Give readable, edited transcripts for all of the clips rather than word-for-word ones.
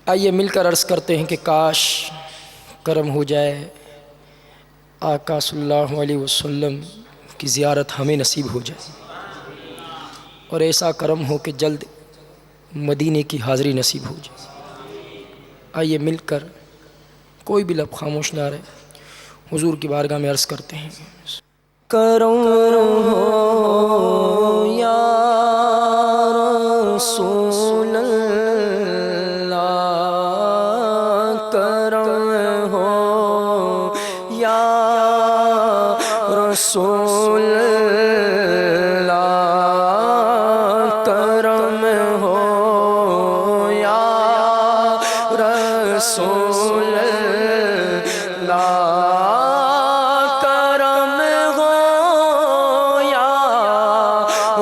آئیے مل کر عرض کرتے ہیں کہ کاش کرم ہو جائے آقا صلی اللہ علیہ وسلم کی زیارت ہمیں نصیب ہو جائے، اور ایسا کرم ہو کہ جلد مدینے کی حاضری نصیب ہو جائے۔ آئیے مل کر کوئی بھی لب خاموش نہ رہے، حضور کی بارگاہ میں عرض کرتے ہیں۔ کرم ہو یا رسول اللہ، کرم ہو یا رسول اللہ، کرم ہو یا رسول اللہ، کرم ہو یا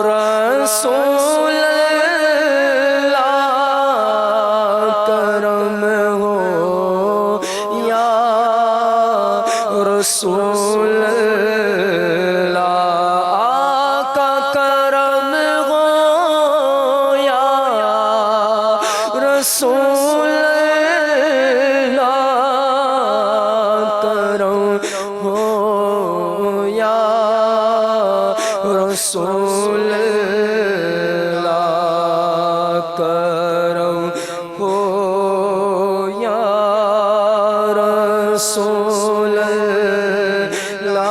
رسول اللہ، کرم ہو یا رسول اللہ، آقا کرم ہو یا رسول اللہ، کرم ہو یا رسول اللہ، کرم ہو یا رسول اللہ،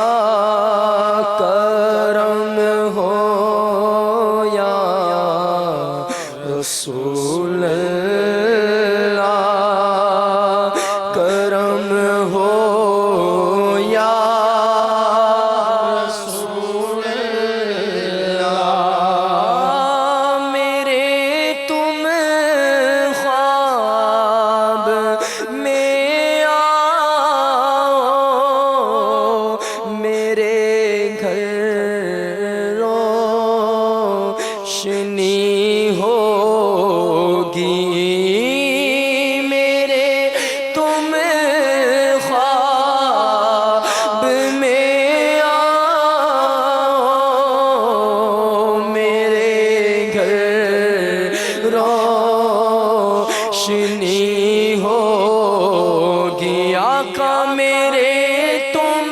کرم ہو یا رسول اللہ، کرم ہو یا رسول اللہ، میرے تم خواب میں آؤ، میرے گھر روشنی ہوگی، میرے تم خواب میں آؤ، میرے گھر روشنی ہوگی، آقا میرے تم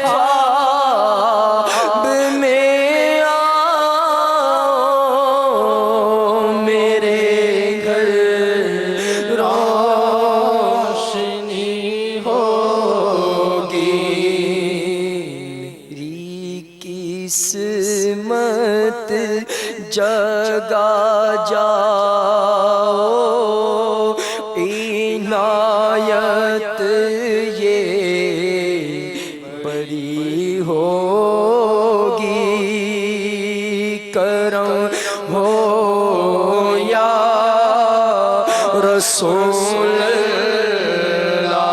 خواب میں آؤ، میرے گھر روشنی ہوگی، میری قسمت جگا جاؤ، عنایت یہ بڑی ہوگی، کرم ہو یا رسول اللہ،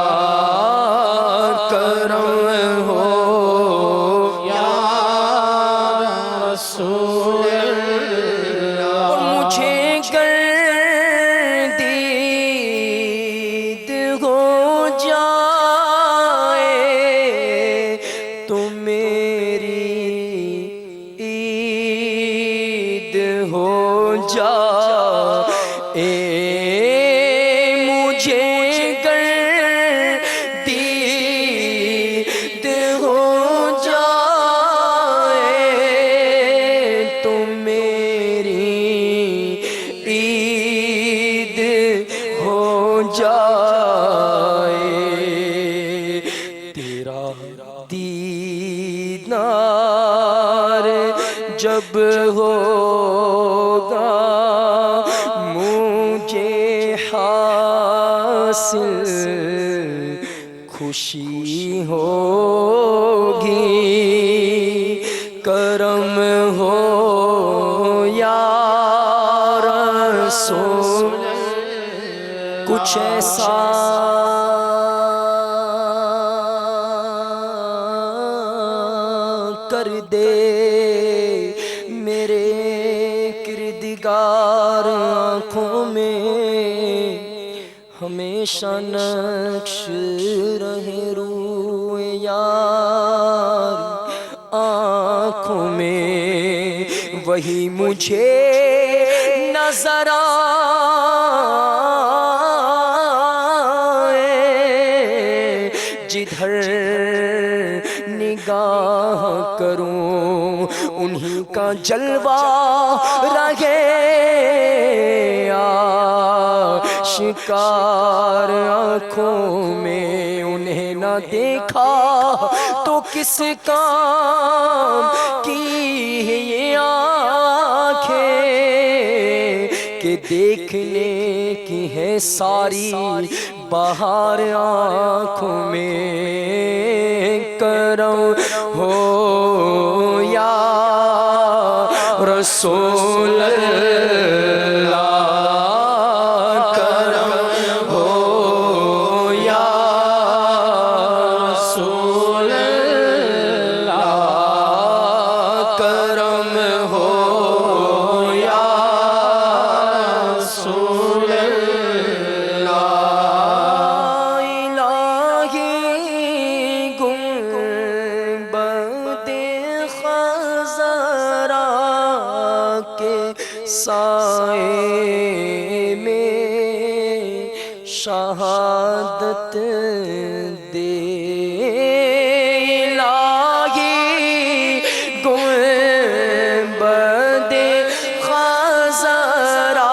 کرم ہو یا رسول اللہ، مجھے گر دید ہو جائے تو میری عید ہو جائے، مجھے گر دید ہو جائے تو میری عید ہو جائے، تیرا دیدار جب ہوگا مجھے حاصل خوشی ہوگی، کرم ہو یا رسول اللہ، کچھ ایسا کر دے میرے کردگار آنکھوں میں ہمیشہ نقش رہے روئے یار آنکھوں میں، وہی مجھے نظر آ جدھر نگاہ کروں انہی کا جلوہ رہے آشکار آنکھوں میں انہیں نہ دیکھا تو کس کام کی ہے یہ آنکھیں کہ دیکھنے کی ہے ساری بہار آنکھوں میں کرم ہو یا رسول اللہ کرم ہو یا رسول اللہ کرم ہو یا رسول سائے میں شہادت دے الہی گنبد خضرا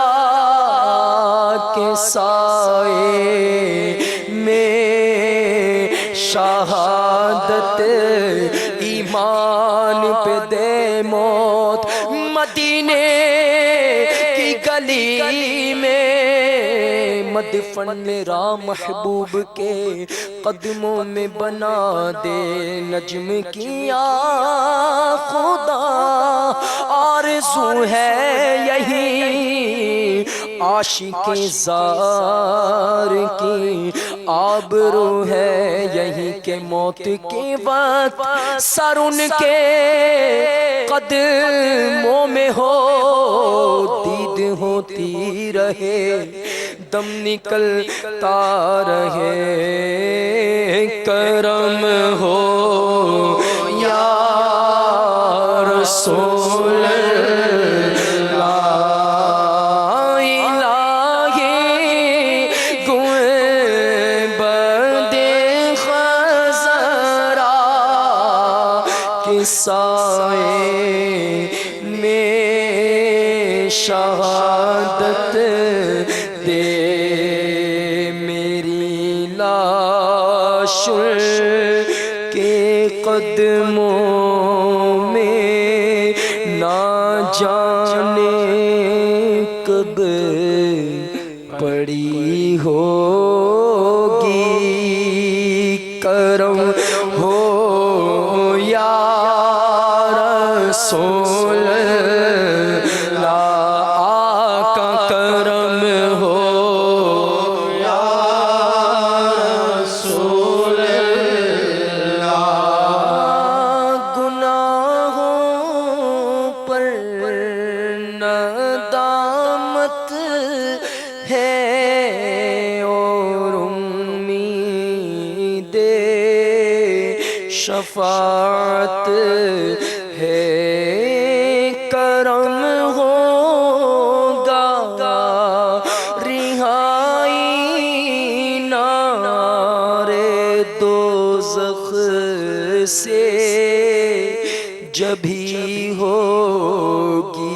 کے سائے میں شہادت ایمان پہ دے موت مدینے گلی میں مدفن میرا محبوب کے قدموں میں بنا دے نجم کیا خدا آرزو ہے یہی عاشق زار کی آبرو ہے یہی کہ موت کے وقت سر ان کے قدموں میں ہو دید ہوتی رہے دم نکلتا رہے کرم ہو یا رسول سائے میں شہادت دے میری لاش کے قدموں میں نہ جانے کب پڑی ہوگی کرم ہو یا رسول اللہ آقا کرم ہو یا رسول اللہ گناہوں پر ندامت ہے اور امید شفاعت ہے کرم ہوگا رہائی نار دوزخ سے جبھی ہوگی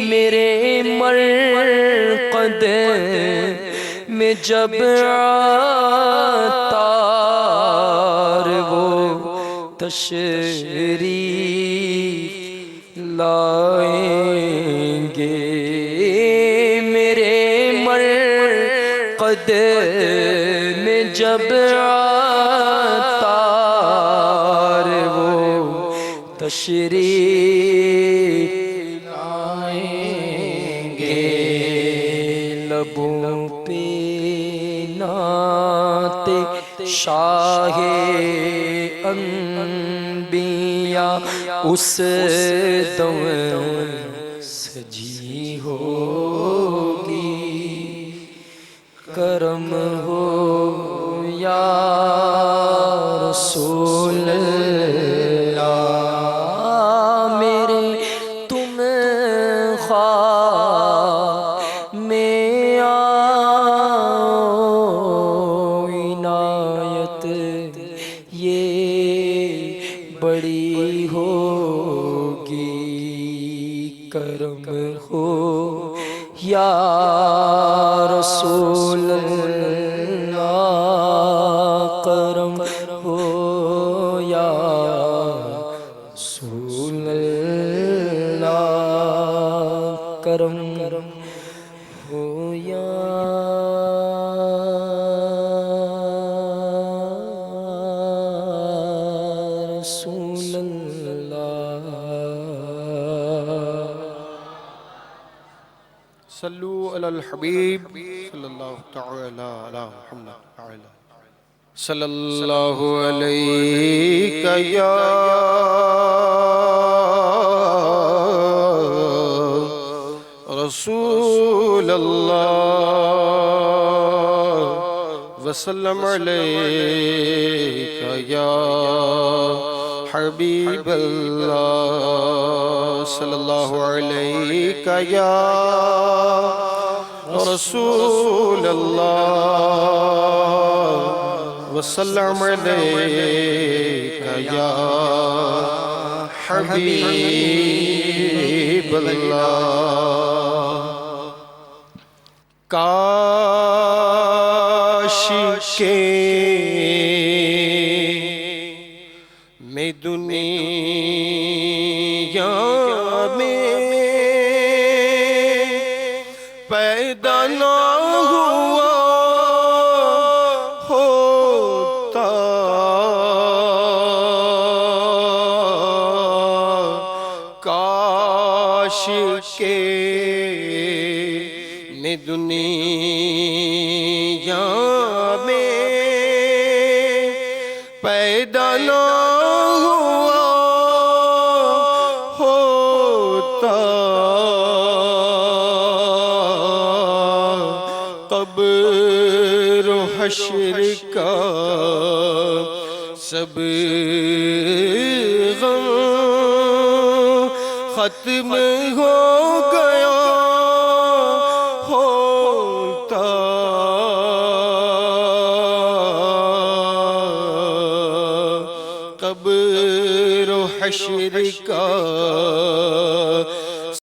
میرے مرقد میں جب عطار وہ تشریف لائیں گے میرے مرقد میں جب عطار وہ تشریف لائیں گے لبوں پہ نعت شاہ انبیاء اس دم سجی ہوگی کرم ہو یا رسول اللہ میرے تم خواہ میں آؤ عنایت رسول اللہ کرم ہو یا رسول اللہ کرم ہو یا رسول اللہ صلو علی الحبیب صلی اللہ تعالی علی محمد صلی اللہ علیہ یا رسول اللہ وسلم علیہ یا حبیب اللہ صلی اللہ علیہ یا رسول اللہ وسلم علیہ یا حبیب اللہ کاش کہ میں دنیا میں پیدا نہ ہوا ہوتا کاش کہ میں دنیا میں پیدا نہ ہوا ہوتا قبر و حشر کا سب غم ختم ہو گیا ہوتا قبر و حشر کا